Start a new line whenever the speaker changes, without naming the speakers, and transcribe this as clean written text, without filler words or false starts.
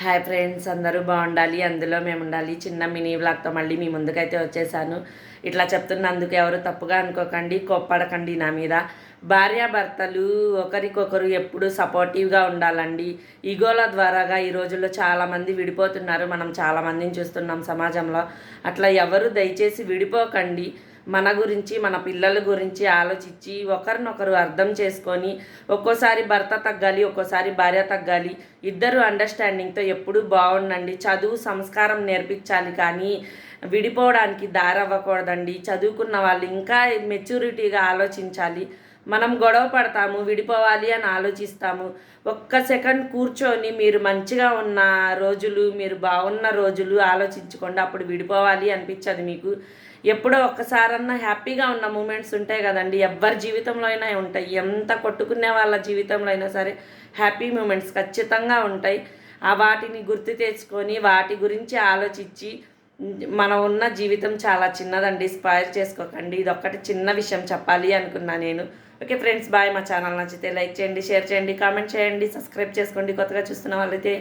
Hi friends, అందరూ బాగుండాలి, అందులో మేము ఉండాలి. చిన్న మినీ వ్లాగ్తో మళ్ళీ మీ ముందుకైతే వచ్చేసాను. ఇట్లా చెప్తున్నందుకు ఎవరు తప్పుగా అనుకోకండి, కోప్పడకండి నా మీద. భార్యాభర్తలు ఒకరికొకరు ఎప్పుడు సపోర్టివ్గా ఉండాలండి. ఈగోల ద్వారాగా ఈ రోజుల్లో చాలామంది విడిపోతున్నారు. మనం చాలామందిని చూస్తున్నాం సమాజంలో. అట్లా ఎవరు దయచేసి విడిపోకండి. మన గురించి, మన పిల్లల గురించి ఆలోచించి ఒకరినొకరు అర్థం చేసుకొని, ఒక్కోసారి భర్త తగ్గాలి, ఒక్కోసారి భార్య తగ్గాలి. ఇద్దరు అండర్స్టాండింగ్తో ఎప్పుడూ బాగుండండి. చదువు సంస్కారం నేర్పించాలి, కానీ విడిపోవడానికి దారవ్వకూడదండి. చదువుకున్న వాళ్ళు ఇంకా మెచ్యూరిటీగా ఆలోచించాలి. మనం గొడవ పడతాము, విడిపోవాలి అని ఆలోచిస్తాము. ఒక్క సెకండ్ కూర్చొని మీరు మంచిగా ఉన్న రోజులు, మీరు బాగున్న రోజులు ఆలోచించుకోండి. అప్పుడు విడిపోవాలి అనిపించదు మీకు. ఎప్పుడో ఒక్కసారన్నా హ్యాపీగా ఉన్న మూమెంట్స్ ఉంటాయి కదండి, ఎవరి జీవితంలో అయినా ఉంటాయి. ఎంత కొట్టుకునే వాళ్ళ జీవితంలో అయినా సరే హ్యాపీ మూమెంట్స్ ఖచ్చితంగా ఉంటాయి. ఆ వాటిని గుర్తు తెచ్చుకొని వాటి గురించి ఆలోచించి, మనం ఉన్న జీవితం చాలా చిన్నదండి, స్పాయిల్ చేసుకోకండి. ఇది ఒక్కటి చిన్న విషయం చెప్పాలి అనుకున్నా నేను. Okay friends, bye. మా ఛానల్ నచ్చితే లైక్ చేయండి, షేర్ చేయండి, కామెంట్ చేయండి, సబ్స్క్రైబ్ చేసుకోండి కొత్తగా చూస్తున్న వాళ్ళైతే.